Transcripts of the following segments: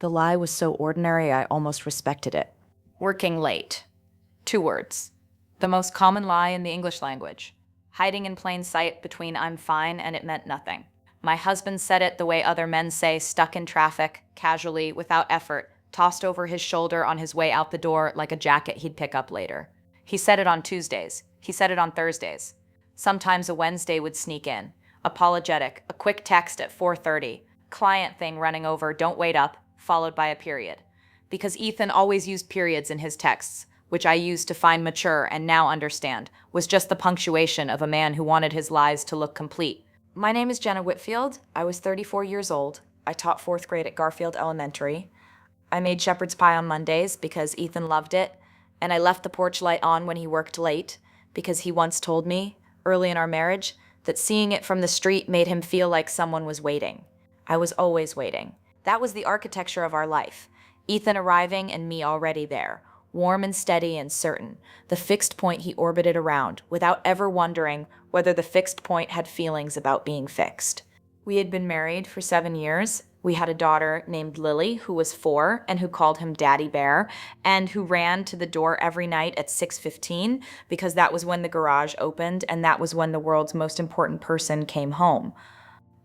The lie was so ordinary I almost respected it. Working late. 2 words. The most common lie in the English language. Hiding in plain sight between I'm fine and it meant nothing. My husband said it the way other men say, stuck in traffic, casually, without effort, tossed over his shoulder on his way out the door like a jacket he'd pick up later. He said it on Tuesdays. He said it on Thursdays. Sometimes a Wednesday would sneak in. Apologetic, a quick text at 4:30, client thing running over, don't wait up, followed by a period. Because Ethan always used periods in his texts, which I used to find mature and now understand, was just the punctuation of a man who wanted his lies to look complete. My name is Jenna Whitfield. I was 34 years old. I taught 4th grade at Garfield Elementary. I made shepherd's pie on Mondays because Ethan loved it, and I left the porch light on when he worked late because he once told me, early in our marriage, that seeing it from the street made him feel like someone was waiting. I was always waiting. That was the architecture of our life. Ethan arriving and me already there, warm and steady and certain, the fixed point he orbited around, without ever wondering whether the fixed point had feelings about being fixed. We had been married for 7 years. We had a daughter named Lily, who was 4 and who called him Daddy Bear, and who ran to the door every night at 6:15 because that was when the garage opened and that was when the world's most important person came home.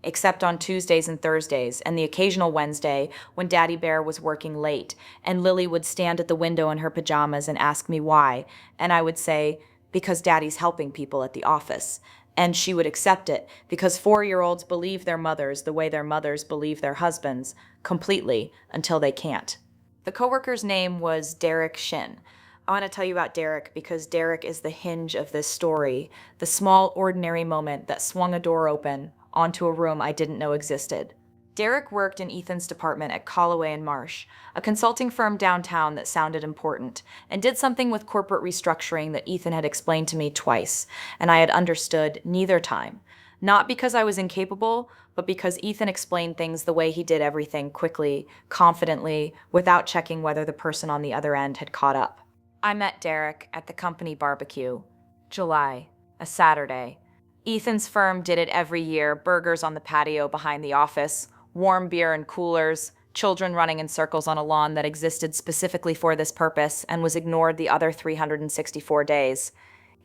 Except on Tuesdays and Thursdays, and the occasional Wednesday when Daddy Bear was working late, and Lily would stand at the window in her pajamas and ask me why, and I would say, because Daddy's helping people at the office. And she would accept it, because 4-year-olds believe their mothers the way their mothers believe their husbands, completely, until they can't. The coworker's name was Derek Shin. I want to tell you about Derek because Derek is the hinge of this story, the small, ordinary moment that swung a door open onto a room I didn't know existed. Derek worked in Ethan's department at Calloway Marsh, a consulting firm downtown that sounded important, and did something with corporate restructuring that Ethan had explained to me twice, and I had understood neither time. Not because I was incapable, but because Ethan explained things the way he did everything, quickly, confidently, without checking whether the person on the other end had caught up. I met Derek at the company barbecue. July, a Saturday. Ethan's firm did it every year, burgers on the patio behind the office, warm beer in coolers, children running in circles on a lawn that existed specifically for this purpose and was ignored the other 364 days.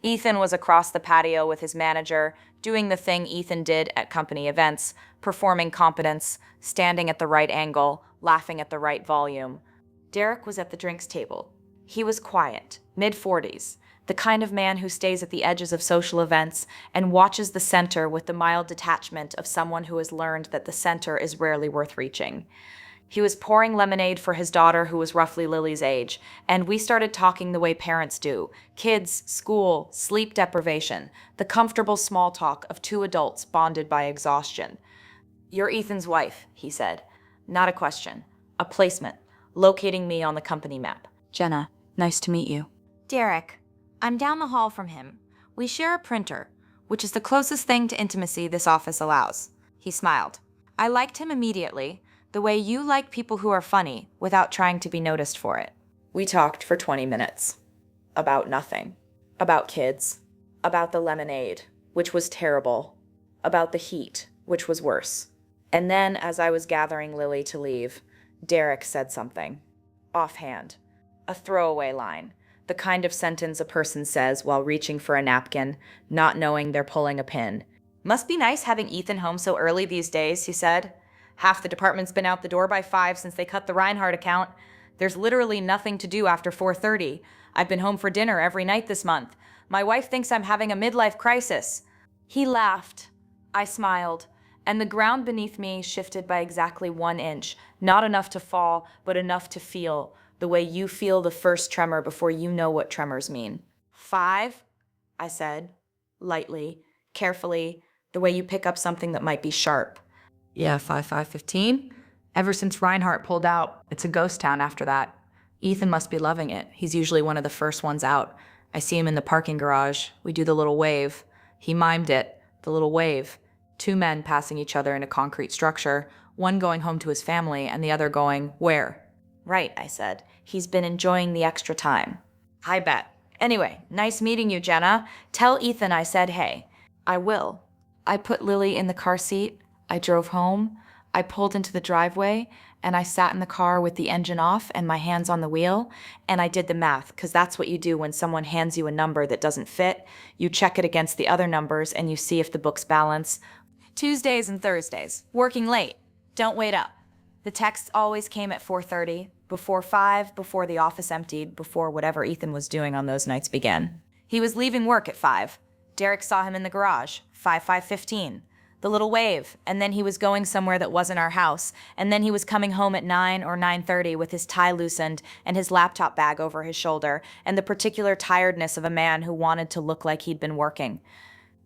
Ethan was across the patio with his manager, doing the thing Ethan did at company events, performing competence, standing at the right angle, laughing at the right volume. Derek was at the drinks table. He was quiet, mid-40s, the kind of man who stays at the edges of social events and watches the center with the mild detachment of someone who has learned that the center is rarely worth reaching. He was pouring lemonade for his daughter, who was roughly Lily's age, and we started talking the way parents do. Kids, school, sleep deprivation, the comfortable small talk of 2 adults bonded by exhaustion. "You're Ethan's wife," he said. Not a question. A placement, locating me on the company map. Jenna, nice to meet you. Derek, I'm down the hall from him. We share a printer, which is the closest thing to intimacy this office allows. He smiled. I liked him immediately, the way you like people who are funny without trying to be noticed for it. We talked for 20 minutes. About nothing. About kids. About the lemonade, which was terrible. About the heat, which was worse. And then, as I was gathering Lily to leave, Derek said something. Offhand. A throwaway line. The kind of sentence a person says while reaching for a napkin, not knowing they're pulling a pin. Must be nice having Ethan home so early these days, he said. Half the department's been out the door by 5 since they cut the Reinhardt account. There's literally nothing to do after 4:30. I've been home for dinner every night this month. My wife thinks I'm having a midlife crisis. He laughed. I smiled, and the ground beneath me shifted by exactly 1 inch, not enough to fall, but enough to feel, the way you feel the first tremor before you know what tremors mean. 5, I said, lightly, carefully, the way you pick up something that might be sharp. Yeah, 5:15. Ever since Reinhardt pulled out, it's a ghost town after that. Ethan must be loving it. He's usually one of the first ones out. I see him in the parking garage. We do the little wave. He mimed it, the little wave. 2 men passing each other in a concrete structure, one going home to his family and the other going, where? Right, I said. He's been enjoying the extra time. I bet. Anyway, nice meeting you, Jenna. Tell Ethan I said hey. I will. I put Lily in the car seat. I drove home. I pulled into the driveway, and I sat in the car with the engine off and my hands on the wheel, and I did the math, because that's what you do when someone hands you a number that doesn't fit. You check it against the other numbers and you see if the books balance. Tuesdays and Thursdays, working late. Don't wait up. The texts always came at 4:30, before 5, before the office emptied, before whatever Ethan was doing on those nights began. He was leaving work at 5. Derek saw him in the garage, 5:15. The little wave, and then he was going somewhere that wasn't our house, and then he was coming home at 9 or 9:30 with his tie loosened and his laptop bag over his shoulder, and the particular tiredness of a man who wanted to look like he'd been working.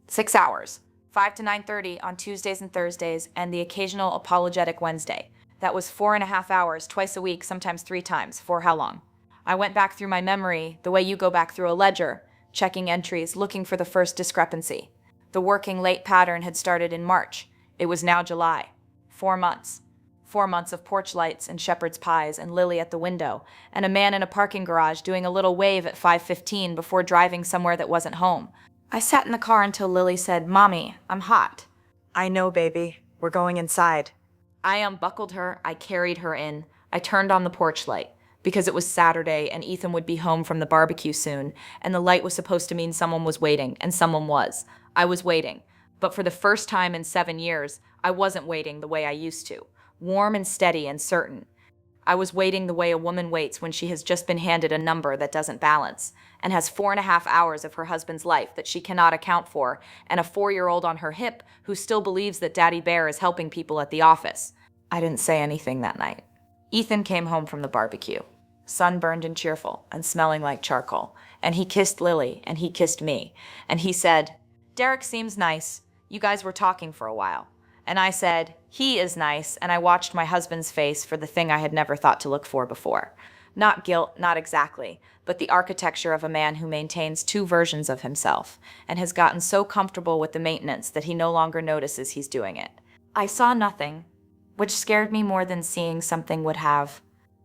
6 hours, 5 to 9:30 on Tuesdays and Thursdays, and the occasional apologetic Wednesday. That was 4.5 hours, twice a week, sometimes 3 times. For how long? I went back through my memory, the way you go back through a ledger, checking entries, looking for the first discrepancy. The working late pattern had started in March. It was now July. 4 months. 4 months of porch lights and shepherd's pies and Lily at the window, and a man in a parking garage doing a little wave at 5:15 before driving somewhere that wasn't home. I sat in the car until Lily said, "Mommy, I'm hot." "I know, baby. We're going inside." I unbuckled her. I carried her in. I turned on the porch light, because it was Saturday and Ethan would be home from the barbecue soon, and the light was supposed to mean someone was waiting, and someone was. I was waiting, but for the first time in 7 years, I wasn't waiting the way I used to, warm and steady and certain. I was waiting the way a woman waits when she has just been handed a number that doesn't balance, and has 4.5 hours of her husband's life that she cannot account for, and a 4-year-old on her hip who still believes that Daddy Bear is helping people at the office. I didn't say anything that night. Ethan came home from the barbecue, sunburned and cheerful, and smelling like charcoal, and he kissed Lily, and he kissed me, and he said, "Derek seems nice. You guys were talking for a while." And I said, "He is nice," and I watched my husband's face for the thing I had never thought to look for before. Not guilt, not exactly, but the architecture of a man who maintains 2 versions of himself, and has gotten so comfortable with the maintenance that he no longer notices he's doing it. I saw nothing, which scared me more than seeing something would have,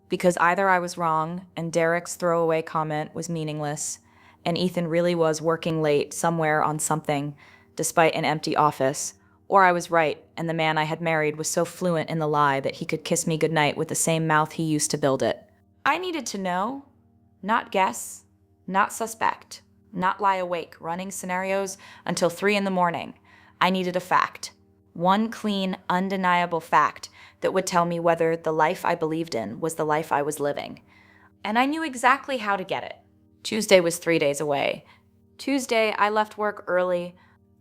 because either I was wrong, and Derek's throwaway comment was meaningless, and Ethan really was working late somewhere on something, despite an empty office, or I was right, and the man I had married was so fluent in the lie that he could kiss me goodnight with the same mouth he used to build it. I needed to know, not guess, not suspect, not lie awake running scenarios until 3 in the morning. I needed a fact. One clean, undeniable fact that would tell me whether the life I believed in was the life I was living. And I knew exactly how to get it. Tuesday was 3 days away. Tuesday, I left work early.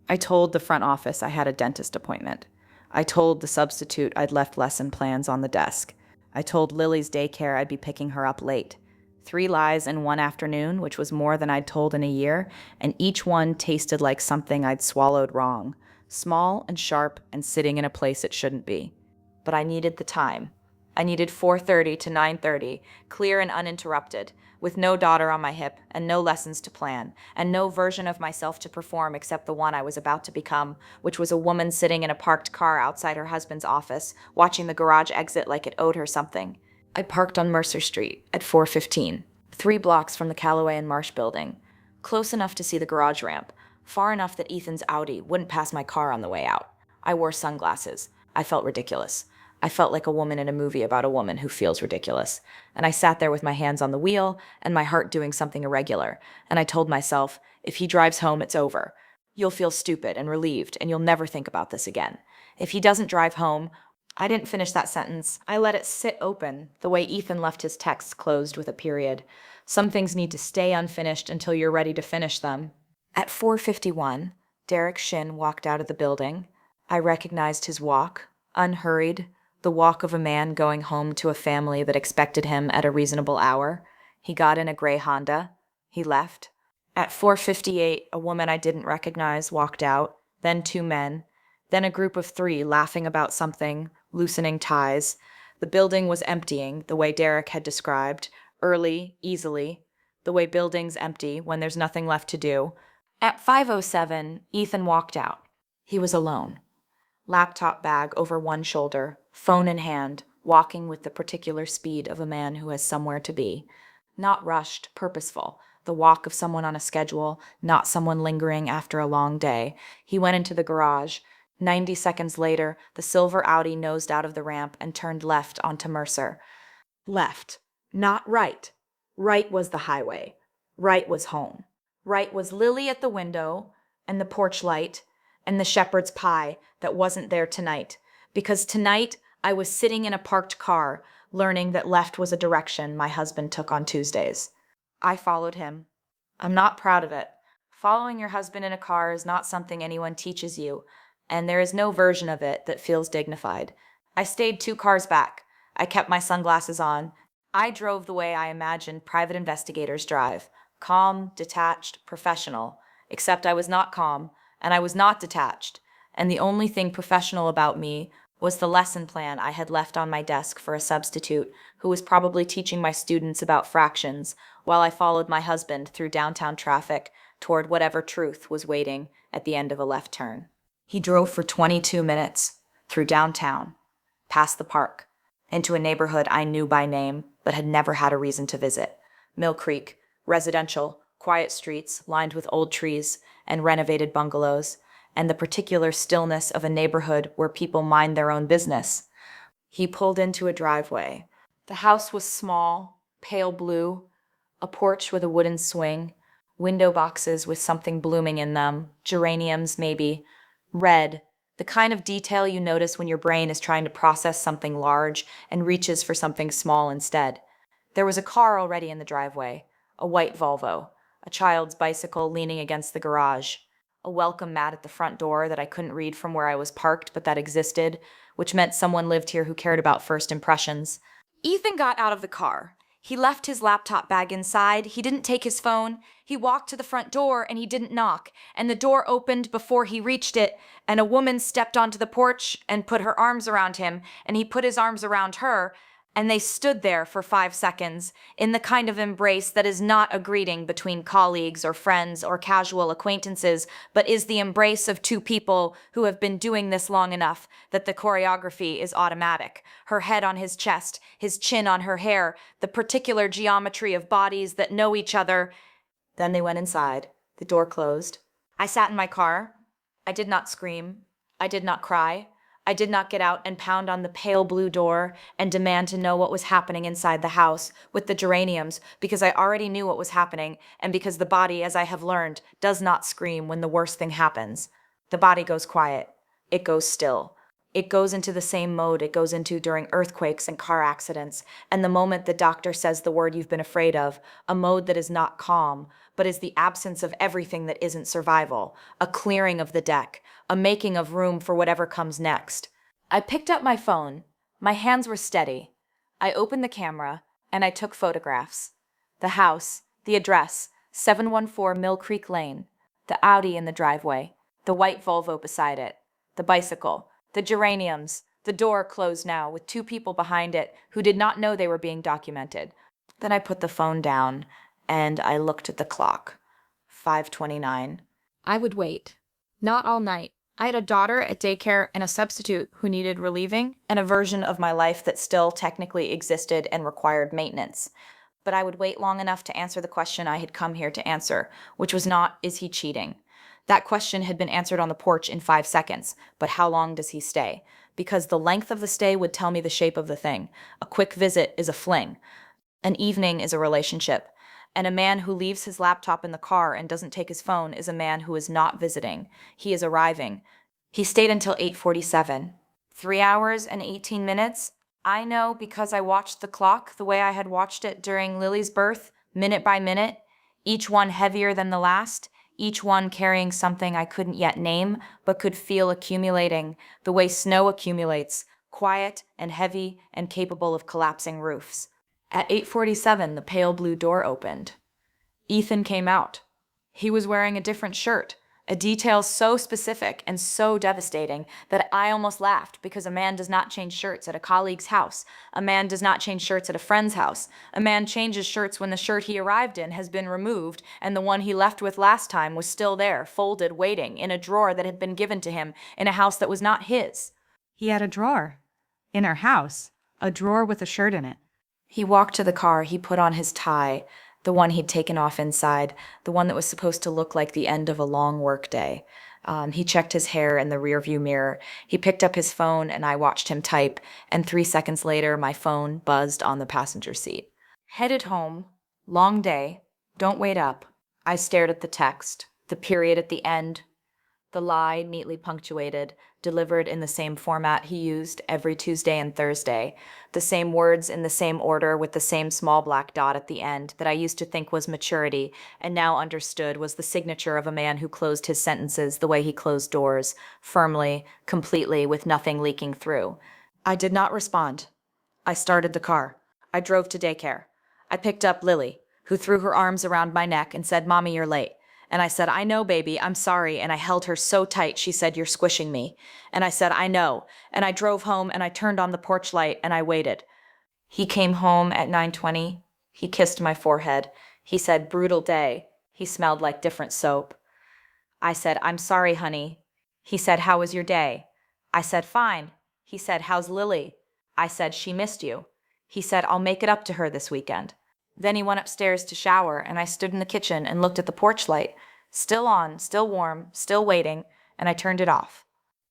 I told the front office I had a dentist appointment. I told the substitute I'd left lesson plans on the desk. I told Lily's daycare I'd be picking her up late. 3 lies in one afternoon, which was more than I'd told in a year, and each one tasted like something I'd swallowed wrong. Small and sharp and sitting in a place it shouldn't be. But I needed the time. I needed 4:30 to 9:30, clear and uninterrupted, with no daughter on my hip and no lessons to plan, and no version of myself to perform except the one I was about to become, which was a woman sitting in a parked car outside her husband's office, watching the garage exit like it owed her something. I parked on Mercer Street at 4:15, 3 blocks from the Calloway and Marsh building, close enough to see the garage ramp, far enough that Ethan's Audi wouldn't pass my car on the way out. I wore sunglasses. I felt ridiculous. I felt like a woman in a movie about a woman who feels ridiculous. And I sat there with my hands on the wheel and my heart doing something irregular. And I told myself, if he drives home, it's over. You'll feel stupid and relieved, and you'll never think about this again. If he doesn't drive home, I didn't finish that sentence. I let it sit open, the way Ethan left his texts closed with a period. Some things need to stay unfinished until you're ready to finish them. At 4:51, Derek Shin walked out of the building. I recognized his walk, unhurried, the walk of a man going home to a family that expected him at a reasonable hour. He got in a gray Honda. He left. At 4:58, a woman I didn't recognize walked out, then 2 men, then a group of 3 laughing about something, loosening ties. The building was emptying, the way Derek had described, early, easily, the way buildings empty when there's nothing left to do. At 5:07, Ethan walked out. He was alone. Laptop bag over one shoulder, phone in hand, walking with the particular speed of a man who has somewhere to be. Not rushed, purposeful, the walk of someone on a schedule, not someone lingering after a long day. He went into the garage. 90 seconds later, the silver Audi nosed out of the ramp and turned left onto Mercer. Left, not right. Right was the highway. Right was home. Right was Lily at the window, and the porch light, and the shepherd's pie that wasn't there tonight. Because tonight, I was sitting in a parked car, learning that left was a direction my husband took on Tuesdays. I followed him. I'm not proud of it. Following your husband in a car is not something anyone teaches you, and there is no version of it that feels dignified. I stayed 2 cars back. I kept my sunglasses on. I drove the way I imagined private investigators drive. Calm, detached, professional. Except I was not calm, and I was not detached. And the only thing professional about me was the lesson plan I had left on my desk for a substitute who was probably teaching my students about fractions while I followed my husband through downtown traffic toward whatever truth was waiting at the end of a left turn. He drove for 22 minutes through downtown, past the park, into a neighborhood I knew by name but had never had a reason to visit. Millcreek, residential, quiet streets lined with old trees and renovated bungalows, and the particular stillness of a neighborhood where people mind their own business. He pulled into a driveway. The house was small, pale blue, a porch with a wooden swing, window boxes with something blooming in them, geraniums maybe, red, the kind of detail you notice when your brain is trying to process something large and reaches for something small instead. There was a car already in the driveway, a white Volvo, a child's bicycle leaning against the garage, a welcome mat at the front door that I couldn't read from where I was parked but that existed, which meant someone lived here who cared about first impressions. Ethan got out of the car. He left his laptop bag inside, he didn't take his phone, he walked to the front door and he didn't knock, and the door opened before he reached it, and a woman stepped onto the porch and put her arms around him, and he put his arms around her, and they stood there for 5 seconds, in the kind of embrace that is not a greeting between colleagues or friends or casual acquaintances, but is the embrace of 2 people who have been doing this long enough that the choreography is automatic. Her head on his chest, his chin on her hair, the particular geometry of bodies that know each other. Then they went inside. The door closed. I sat in my car. I did not scream. I did not cry. I did not get out and pound on the pale blue door and demand to know what was happening inside the house with the geraniums, because I already knew what was happening, and because the body, as I have learned, does not scream when the worst thing happens. The body goes quiet. It goes still. It goes into the same mode it goes into during earthquakes and car accidents, and the moment the doctor says the word you've been afraid of, a mode that is not calm, but is the absence of everything that isn't survival, a clearing of the deck, a making of room for whatever comes next. I picked up my phone. My hands were steady. I opened the camera, and I took photographs. The house, the address, 714 Millcreek Lane, the Audi in the driveway, the white Volvo beside it, the bicycle, the geraniums, the door closed now with 2 people behind it who did not know they were being documented. Then I put the phone down, and I looked at the clock. 5:29. I would wait. Not all night. I had a daughter at daycare and a substitute who needed relieving, And a version of my life that still technically existed and required maintenance. But I would wait long enough to answer the question I had come here to answer, which was not, is he cheating? That question had been answered on the porch in 5 seconds, but how long does he stay? Because the length of the stay would tell me the shape of the thing. A quick visit is a fling. An evening is a relationship. And a man who leaves his laptop in the car and doesn't take his phone is a man who is not visiting. He is arriving. He stayed until 8:47. 3 hours and 18 minutes? I know because I watched the clock the way I had watched it during Lily's birth, minute by minute, each one heavier than the last, each one carrying something I couldn't yet name, but could feel accumulating, the way snow accumulates, quiet and heavy and capable of collapsing roofs. At 8:47, the pale blue door opened. Ethan came out. He was wearing a different shirt, a detail so specific and so devastating that I almost laughed, because a man does not change shirts at a colleague's house. A man does not change shirts at a friend's house. A man changes shirts when the shirt he arrived in has been removed and the one he left with last time was still there, folded, waiting, in a drawer that had been given to him in a house that was not his. He had a drawer in our house, a drawer with a shirt in it. He walked to the car. He put on his tie, the one he'd taken off inside, the one that was supposed to look like the end of a long work day. He checked his hair in the rearview mirror. He picked up his phone and I watched him type, and 3 seconds later, my phone buzzed on the passenger seat. Headed home. Long day. Don't wait up. I stared at the text, the period at the end, the lie neatly punctuated, delivered in the same format he used every Tuesday and Thursday, the same words in the same order with the same small black dot at the end that I used to think was maturity and now understood was the signature of a man who closed his sentences the way he closed doors, firmly, completely, with nothing leaking through. I did not respond. I started the car. I drove to daycare. I picked up Lily, who threw her arms around my neck and said, "Mommy, you're late." And I said, "I know, baby, I'm sorry." And I held her so tight, she said, "You're squishing me." And I said, "I know." And I drove home and I turned on the porch light and I waited. He came home at 9:20. He kissed my forehead. He said, "Brutal day." He smelled like different soap. I said, "I'm sorry, honey." He said, "How was your day?" I said, "Fine." He said, "How's Lily?" I said, "She missed you." He said, "I'll make it up to her this weekend." Then he went upstairs to shower, and I stood in the kitchen and looked at the porch light. Still on, still warm, still waiting, and I turned it off.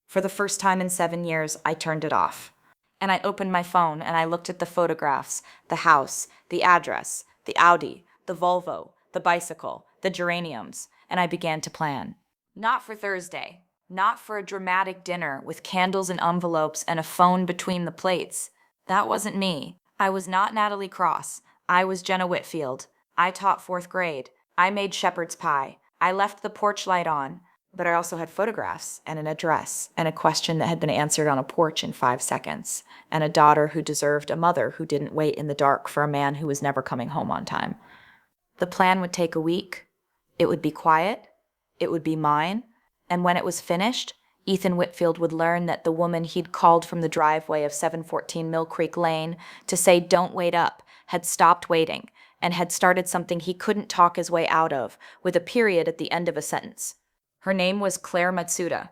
For the first time in 7 years, I turned it off. And I opened my phone and I looked at the photographs, the house, the address, the Audi, the Volvo, the bicycle, the geraniums, and I began to plan. Not for Thursday. Not for a dramatic dinner with candles and envelopes and a phone between the plates. That wasn't me. I was not Natalie Cross. I was Jenna Whitfield. I taught 4th grade. I made shepherd's pie. I left the porch light on. But I also had photographs and an address and a question that had been answered on a porch in 5 seconds, and a daughter who deserved a mother who didn't wait in the dark for a man who was never coming home on time. The plan would take a week. It would be quiet. It would be mine. And when it was finished, Ethan Whitfield would learn that the woman he'd called from the driveway of 714 Millcreek Lane to say "don't wait up" had stopped waiting and had started something he couldn't talk his way out of, with a period at the end of a sentence. Her name was Claire Matsuda.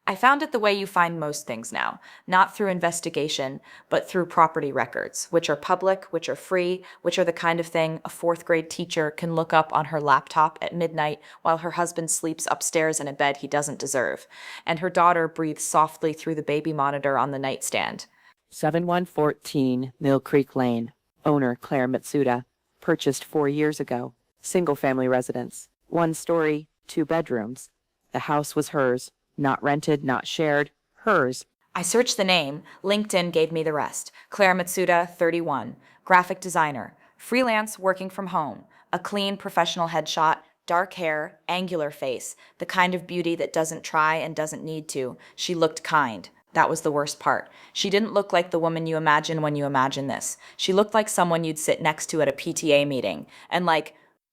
I found it the way you find most things now, not through investigation, but through property records, which are public, which are free, which are the kind of thing a 4th grade teacher can look up on her laptop at midnight while her husband sleeps upstairs in a bed he doesn't deserve, and her daughter breathes softly through the baby monitor on the nightstand. 7114 Millcreek Lane. Owner Claire Matsuda. Purchased 4 years ago. Single-family residence. 1 story, 2 bedrooms. The house was hers. Not rented, not shared. Hers. I searched the name. LinkedIn gave me the rest. Claire Matsuda, 31. Graphic designer. Freelance, working from home. A clean, professional headshot. Dark hair, angular face. The kind of beauty that doesn't try and doesn't need to. She looked kind. That was the worst part. She didn't look like the woman you imagine when you imagine this. She looked like someone you'd sit next to at a PTA meeting. And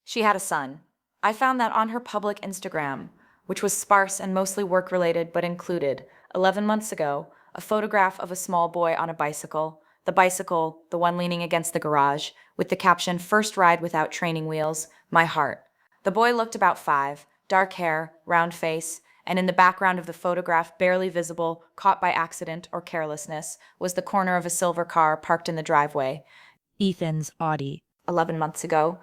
she had a son. I found that on her public Instagram, which was sparse and mostly work-related but included, 11 months ago, a photograph of a small boy on a bicycle, the one leaning against the garage, with the caption, "First ride without training wheels, my heart." The boy looked about 5, dark hair, round face, and in the background of the photograph, barely visible, caught by accident or carelessness, was the corner of a silver car parked in the driveway. Ethan's Audi. 11 months ago.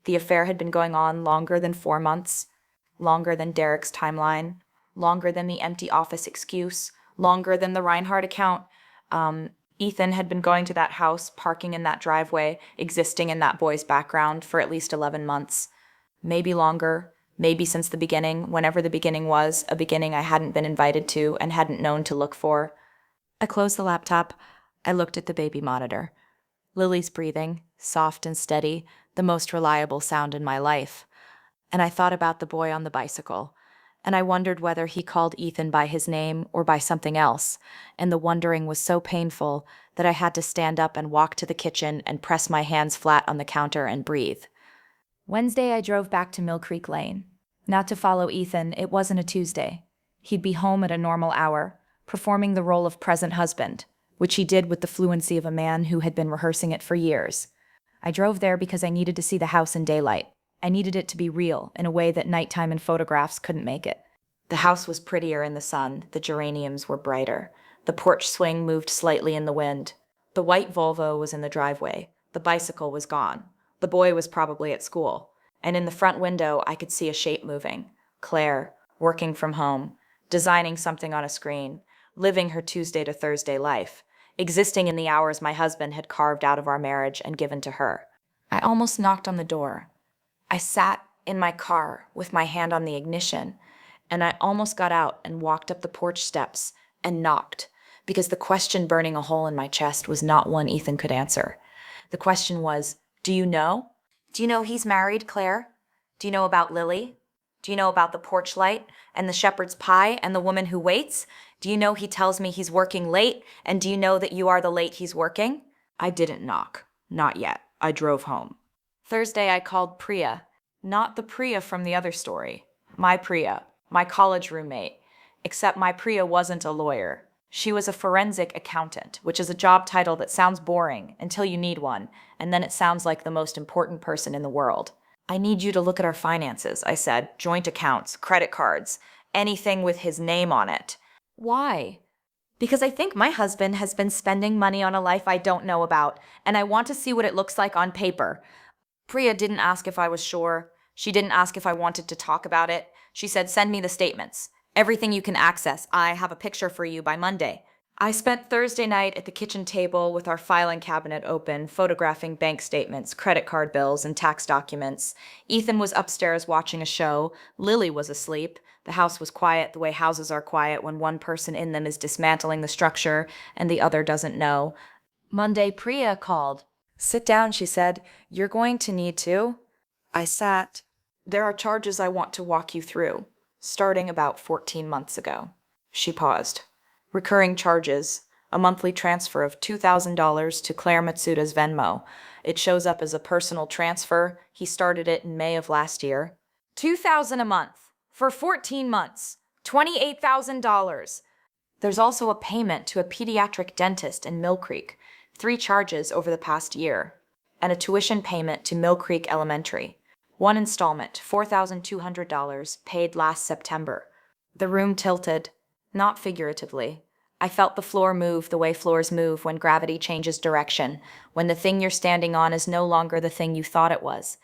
The affair had been going on longer than 4 months. Longer than Derek's timeline, longer than the empty office excuse, longer than the Reinhardt account. Ethan had been going to that house, parking in that driveway, existing in that boy's background for at least 11 months. Maybe longer, maybe since the beginning, whenever the beginning was, a beginning I hadn't been invited to and hadn't known to look for. I closed the laptop. I looked at the baby monitor. Lily's breathing, soft and steady, the most reliable sound in my life. And I thought about the boy on the bicycle, and I wondered whether he called Ethan by his name or by something else, and the wondering was so painful that I had to stand up and walk to the kitchen and press my hands flat on the counter and breathe. Wednesday, I drove back to Millcreek Lane. Not to follow Ethan, it wasn't a Tuesday. He'd be home at a normal hour, performing the role of present husband, which he did with the fluency of a man who had been rehearsing it for years. I drove there because I needed to see the house in daylight. I needed it to be real in a way that nighttime and photographs couldn't make it. The house was prettier in the sun. The geraniums were brighter. The porch swing moved slightly in the wind. The white Volvo was in the driveway. The bicycle was gone. The boy was probably at school. And in the front window, I could see a shape moving. Claire, working from home. designing something on a screen, living her Tuesday to Thursday life, existing in the hours my husband had carved out of our marriage and given to her. I almost knocked on the door. I sat in my car with my hand on the ignition, and I almost got out and walked up the porch steps and knocked, because the question burning a hole in my chest was not one Ethan could answer. The question was, do you know? Do you know he's married, Claire? Do you know about Lily? Do you know about the porch light and the shepherd's pie and the woman who waits? Do you know he tells me he's working late? And do you know that you are the late he's working? I didn't knock. Not yet. I drove home. Thursday, I called Priya. Not the Priya from the other story. My Priya, my college roommate. Except my Priya wasn't a lawyer. She was a forensic accountant, which is a job title that sounds boring until you need one, and then it sounds like the most important person in the world. I need you to look at our finances, I said. Joint accounts, credit cards, anything with his name on it. Why? Because I think my husband has been spending money on a life I don't know about, and I want to see what it looks like on paper. Priya didn't ask if I was sure. She didn't ask if I wanted to talk about it. She said, send me the statements. Everything you can access. I have a picture for you by Monday. I spent Thursday night at the kitchen table with our filing cabinet open, photographing bank statements, credit card bills, and tax documents. Ethan was upstairs watching a show. Lily was asleep. The house was quiet the way houses are quiet when one person in them is dismantling the structure and the other doesn't know. Monday, Priya called. Sit down, she said. You're going to need to. I sat. There are charges I want to walk you through, starting about 14 months ago. She paused. Recurring charges, a monthly transfer of $2,000 to Claire Matsuda's Venmo. It shows up as a personal transfer. He started it in May of last year. $2,000 a month for 14 months. $28,000. There's also a payment to a pediatric dentist in Millcreek, 3 charges over the past year, and a tuition payment to Millcreek Elementary. 1 installment, $4,200, paid last September. The room tilted. Not figuratively. I felt the floor move the way floors move when gravity changes direction, when the thing you're standing on is no longer the thing you thought it was.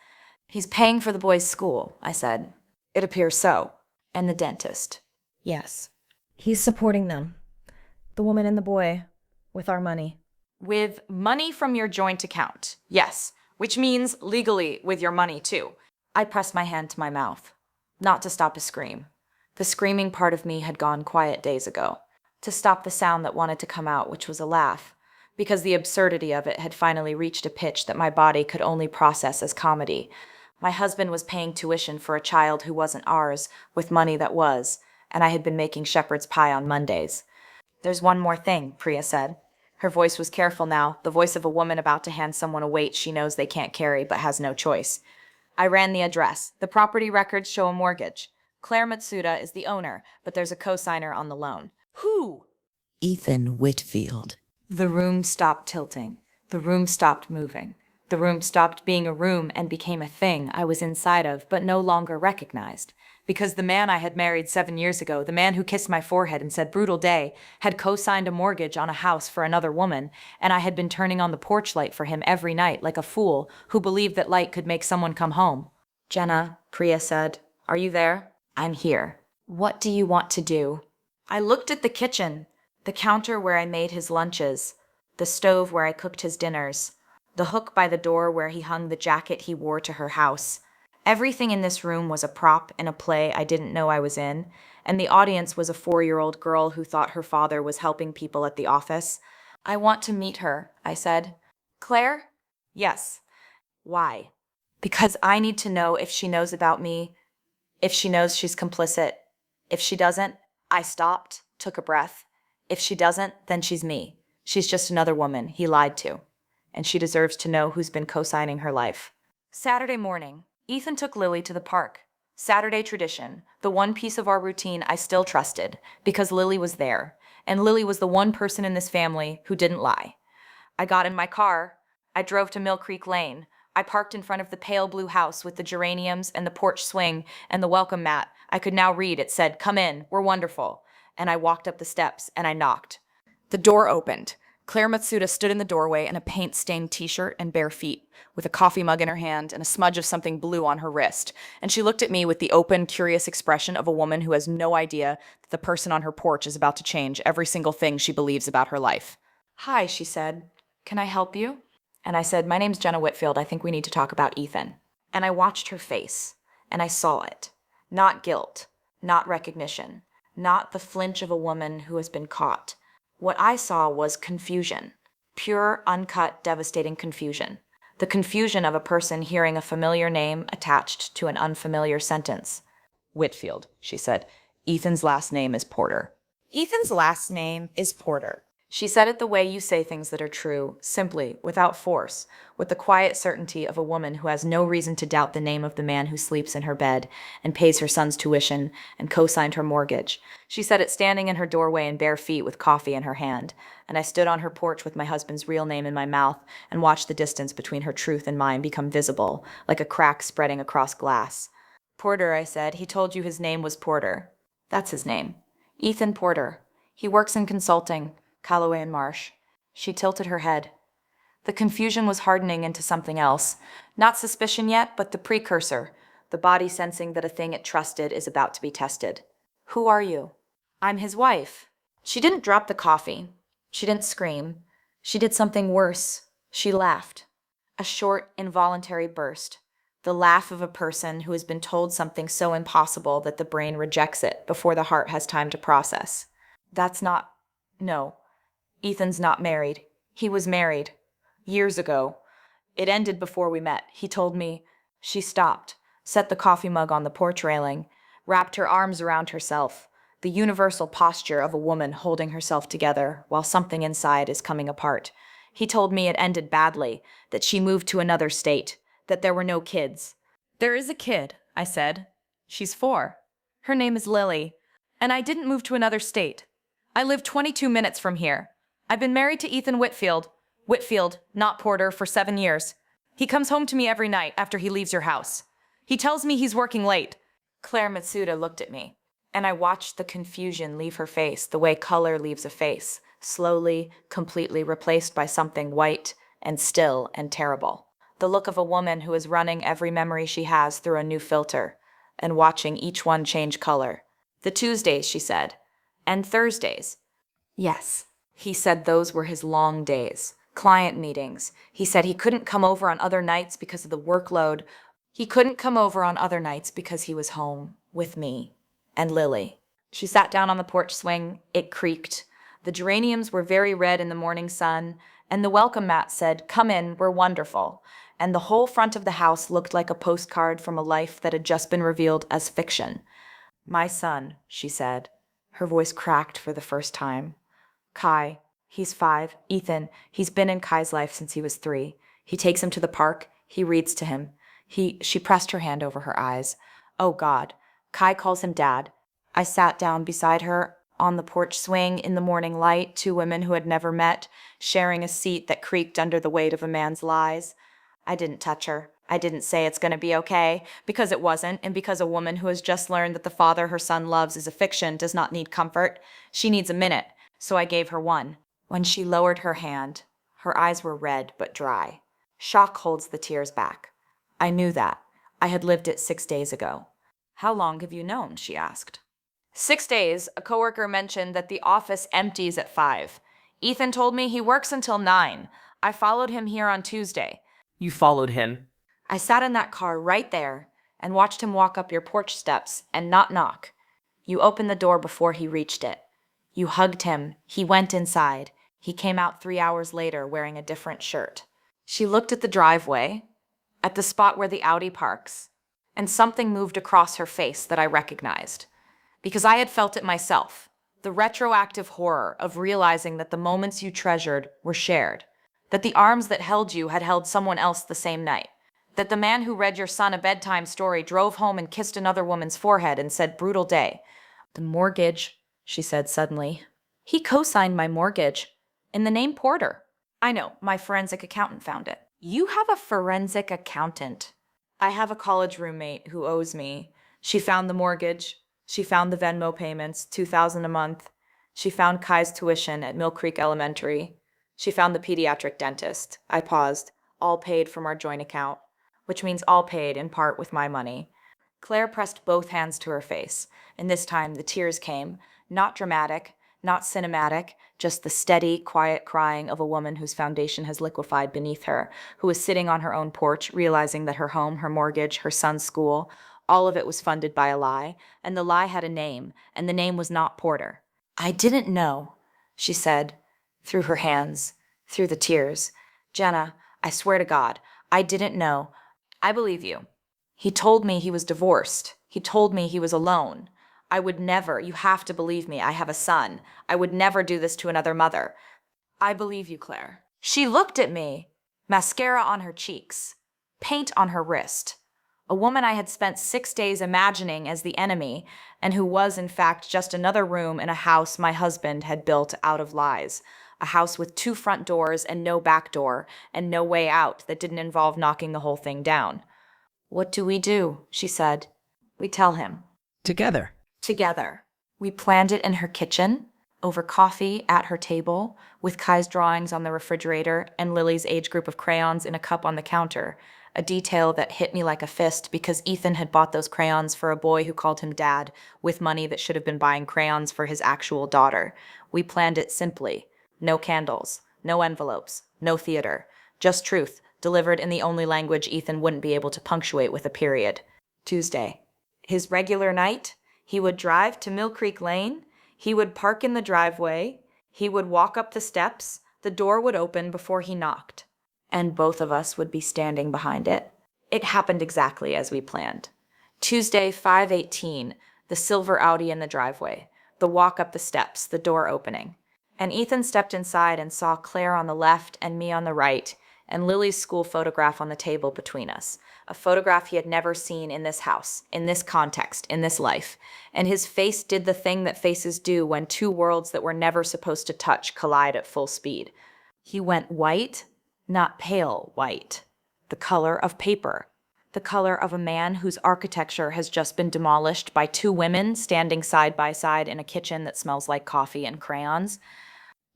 He's paying for the boys' school, I said. It appears so. And the dentist. Yes. He's supporting them. The woman and the boy. With our money. With money from your joint account, yes. Which means legally with your money, too. I pressed my hand to my mouth. Not to stop a scream. The screaming part of me had gone quiet days ago, to stop the sound that wanted to come out, which was a laugh, because the absurdity of it had finally reached a pitch that my body could only process as comedy. My husband was paying tuition for a child who wasn't ours, with money that was, and I had been making shepherd's pie on Mondays. There's one more thing, Priya said. Her voice was careful now, the voice of a woman about to hand someone a weight she knows they can't carry but has no choice. I ran the address. The property records show a mortgage. Claire Matsuda is the owner, but there's a cosigner on the loan. Who? Ethan Whitfield. The room stopped tilting. The room stopped moving. The room stopped being a room and became a thing I was inside of, but no longer recognized. Because the man I had married 7 years ago, the man who kissed my forehead and said brutal day, had co-signed a mortgage on a house for another woman, and I had been turning on the porch light for him every night like a fool who believed that light could make someone come home. Jenna, Priya said, are you there? I'm here. What do you want to do? I looked at the kitchen, the counter where I made his lunches, the stove where I cooked his dinners, the hook by the door where he hung the jacket he wore to her house. Everything in this room was a prop in a play I didn't know I was in, and the audience was a 4-year-old girl who thought her father was helping people at the office. I want to meet her, I said. Claire? Yes. Why? Because I need to know if she knows about me, if she knows she's complicit. If she doesn't, I stopped, took a breath. If she doesn't, then she's me. She's just another woman he lied to, and she deserves to know who's been co-signing her life. Saturday morning, Ethan took Lily to the park. Saturday tradition, the one piece of our routine I still trusted, because Lily was there, and Lily was the one person in this family who didn't lie. I got in my car. I drove to Millcreek Lane. I parked in front of the pale blue house with the geraniums and the porch swing and the welcome mat. I could now read. It said, "Come in, we're wonderful." And I walked up the steps and I knocked. The door opened. Claire Matsuda stood in the doorway in a paint-stained t-shirt and bare feet, with a coffee mug in her hand and a smudge of something blue on her wrist, and she looked at me with the open, curious expression of a woman who has no idea that the person on her porch is about to change every single thing she believes about her life. "Hi," she said. "Can I help you?" And I said, "My name's Jenna Whitfield. I think we need to talk about Ethan." And I watched her face, and I saw it. Not guilt, not recognition, not the flinch of a woman who has been caught. What I saw was confusion. Pure, uncut, devastating confusion. The confusion of a person hearing a familiar name attached to an unfamiliar sentence. "Whitfield," she said. "Ethan's last name is Porter." "Ethan's last name is Porter." She said it the way you say things that are true, simply, without force, with the quiet certainty of a woman who has no reason to doubt the name of the man who sleeps in her bed and pays her son's tuition and co-signed her mortgage. She said it standing in her doorway in bare feet with coffee in her hand, and I stood on her porch with my husband's real name in my mouth and watched the distance between her truth and mine become visible, like a crack spreading across glass. "Porter," I said. "He told you his name was Porter." "That's his name. Ethan Porter. He works in consulting. Calloway Marsh." She tilted her head. The confusion was hardening into something else. Not suspicion yet, but the precursor, the body sensing that a thing it trusted is about to be tested. "Who are you?" "I'm his wife." She didn't drop the coffee. She didn't scream. She did something worse. She laughed. A short, involuntary burst. The laugh of a person who has been told something so impossible that the brain rejects it before the heart has time to process. "That's not... No. Ethan's not married. He was married. Years ago. It ended before we met. He told me..." She stopped, set the coffee mug on the porch railing, wrapped her arms around herself, the universal posture of a woman holding herself together while something inside is coming apart. "He told me it ended badly, that she moved to another state, that there were no kids." "There is a kid," I said. "She's 4. Her name is Lily. And I didn't move to another state. I live 22 minutes from here. I've been married to Ethan Whitfield. Whitfield, not Porter, for 7 years. He comes home to me every night after he leaves your house. He tells me he's working late." Claire Matsuda looked at me, and I watched the confusion leave her face the way color leaves a face, slowly, completely replaced by something white and still and terrible. The look of a woman who is running every memory she has through a new filter and watching each one change color. "The Tuesdays," she said, "and Thursdays." "Yes." He said those were his long days. Client meetings. He said he couldn't come over on other nights because of the workload. He couldn't come over on other nights because he was home with me and Lily. She sat down on the porch swing. It creaked. The geraniums were very red in the morning sun, and the welcome mat said, "Come in, we're wonderful." And the whole front of the house looked like a postcard from a life that had just been revealed as fiction. "My son," she said. Her voice cracked for the first time. "Kai, he's 5. Ethan, he's been in Kai's life since he was 3. He takes him to the park. He reads to him. She pressed her hand over her eyes. Oh, God. Kai calls him Dad." I sat down beside her on the porch swing in the morning light, 2 women who had never met, sharing a seat that creaked under the weight of a man's lies. I didn't touch her. I didn't say it's going to be okay, because it wasn't, and because a woman who has just learned that the father her son loves is a fiction does not need comfort. She needs a minute. So I gave her one. When she lowered her hand, her eyes were red but dry. Shock holds the tears back. I knew that. I had lived it 6 days ago. "How long have you known?" she asked. 6 days. A coworker mentioned that the office empties at 5. Ethan told me he works until 9. I followed him here on Tuesday. You followed him? I sat in that car right there and watched him walk up your porch steps and not knock. You opened the door before he reached it. You hugged him. He went inside. He came out 3 hours later wearing a different shirt. She looked at the driveway, at the spot where the Audi parks, and something moved across her face that I recognized. Because I had felt it myself. The retroactive horror of realizing that the moments you treasured were shared. That the arms that held you had held someone else the same night. That the man who read your son a bedtime story drove home and kissed another woman's forehead and said, "Brutal day." "The mortgage," she said suddenly. "He co-signed my mortgage. In the name Porter." "I know, my forensic accountant found it." "You have a forensic accountant?" "I have a college roommate who owes me. She found the mortgage. She found the Venmo payments, $2,000 a month. She found Kai's tuition at Millcreek Elementary. She found the pediatric dentist. I paused. All paid from our joint account, which means all paid in part with my money. Claire pressed both hands to her face, and this time the tears came, not dramatic, not cinematic, just the steady, quiet crying of a woman whose foundation has liquefied beneath her, who is sitting on her own porch, realizing that her home, her mortgage, her son's school, all of it was funded by a lie, and the lie had a name, and the name was not Porter. I didn't know, she said, through her hands, through the tears. Jenna, I swear to God, I didn't know. I believe you. He told me he was divorced. He told me he was alone. I would never, you have to believe me, I have a son. I would never do this to another mother. I believe you, Claire. She looked at me, mascara on her cheeks, paint on her wrist. A woman I had spent 6 days imagining as the enemy, and who was in fact just another room in a house my husband had built out of lies. A house with 2 front doors and no back door, and no way out that didn't involve knocking the whole thing down. What do we do? She said. We tell him. Together. Together. We planned it in her kitchen, over coffee at her table, with Kai's drawings on the refrigerator and Lily's age group of crayons in a cup on the counter, a detail that hit me like a fist because Ethan had bought those crayons for a boy who called him dad, with money that should have been buying crayons for his actual daughter. We planned it simply. No candles, no envelopes, no theater, just truth, delivered in the only language Ethan wouldn't be able to punctuate with a period. Tuesday. His regular night, he would drive to Millcreek Lane, he would park in the driveway, he would walk up the steps, the door would open before he knocked, and both of us would be standing behind it. It happened exactly as we planned. Tuesday, 5:18, the silver Audi in the driveway, the walk up the steps, the door opening. And Ethan stepped inside and saw Claire on the left and me on the right, and Lily's school photograph on the table between us, a photograph he had never seen in this house, in this context, in this life. And his face did the thing that faces do when 2 worlds that were never supposed to touch collide at full speed. He went white, not pale white, the color of paper, the color of a man whose architecture has just been demolished by 2 women standing side by side in a kitchen that smells like coffee and crayons.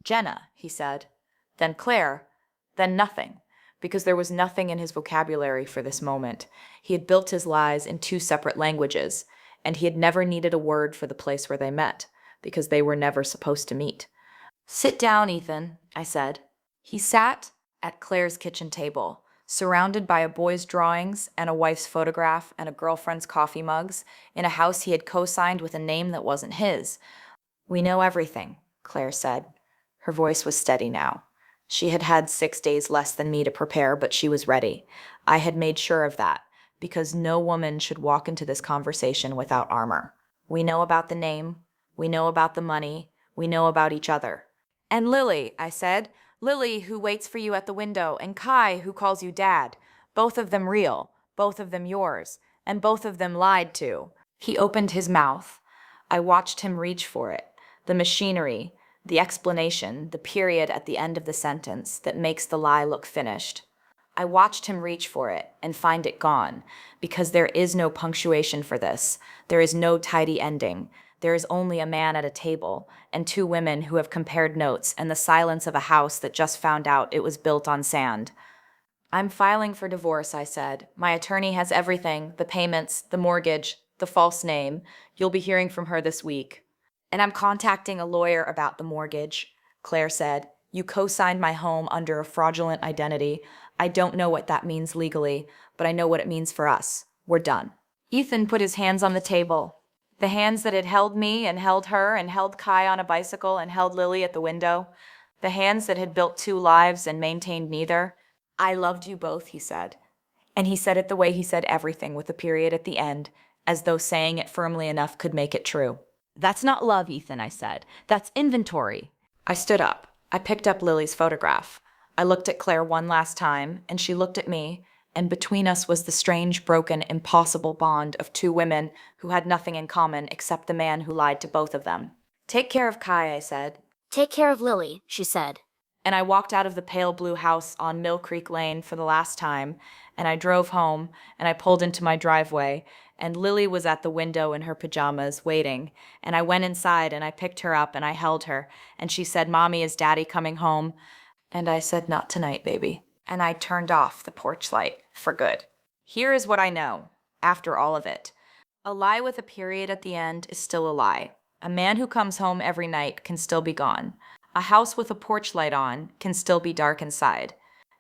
Jenna, he said, then Claire, then nothing, because there was nothing in his vocabulary for this moment. He had built his lies in 2 separate languages, and he had never needed a word for the place where they met, because they were never supposed to meet. Sit down, Ethan, I said. He sat at Claire's kitchen table, surrounded by a boy's drawings and a wife's photograph and a girlfriend's coffee mugs, in a house he had co-signed with a name that wasn't his. We know everything, Claire said. Her voice was steady now. She had had 6 days less than me to prepare, but she was ready. I had made sure of that, because no woman should walk into this conversation without armor. We know about the name. We know about the money. We know about each other. And Lily, I said. Lily, who waits for you at the window, and Kai, who calls you dad. Both of them real, both of them yours, and both of them lied to. He opened his mouth. I watched him reach for it. The machinery, the explanation, the period at the end of the sentence that makes the lie look finished. I watched him reach for it and find it gone, because there is no punctuation for this. There is no tidy ending. There is only a man at a table and 2 women who have compared notes and the silence of a house that just found out it was built on sand. I'm filing for divorce, I said. My attorney has everything, the payments, the mortgage, the false name. You'll be hearing from her this week. And I'm contacting a lawyer about the mortgage, Claire said. You co-signed my home under a fraudulent identity. I don't know what that means legally, but I know what it means for us. We're done. Ethan put his hands on the table. The hands that had held me and held her and held Kai on a bicycle and held Lily at the window. The hands that had built 2 lives and maintained neither. I loved you both, he said. And he said it the way he said everything, with a period at the end, as though saying it firmly enough could make it true. That's not love, Ethan, I said. That's inventory. I stood up. I picked up Lily's photograph. I looked at Claire one last time, and she looked at me, and between us was the strange, broken, impossible bond of 2 women who had nothing in common except the man who lied to both of them. Take care of Kai, I said. Take care of Lily, she said. And I walked out of the pale blue house on Millcreek Lane for the last time, and I drove home, and I pulled into my driveway, and Lily was at the window in her pajamas, waiting, and I went inside and I picked her up and I held her, and she said, Mommy, is Daddy coming home? And I said, not tonight, baby. And I turned off the porch light for good. Here is what I know, after all of it. A lie with a period at the end is still a lie. A man who comes home every night can still be gone. A house with a porch light on can still be dark inside.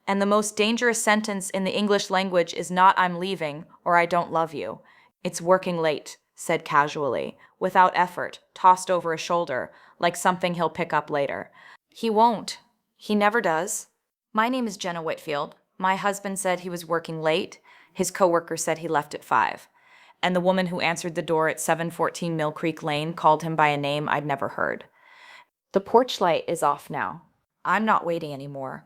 And the most dangerous sentence in the English language is not I'm leaving or I don't love you. It's working late, said casually, without effort, tossed over a shoulder, like something he'll pick up later. He won't. He never does. My name is Jenna Whitfield. My husband said he was working late. His coworker said he left at 5. And the woman who answered the door at 714 Millcreek Lane called him by a name I'd never heard. The porch light is off now. I'm not waiting anymore.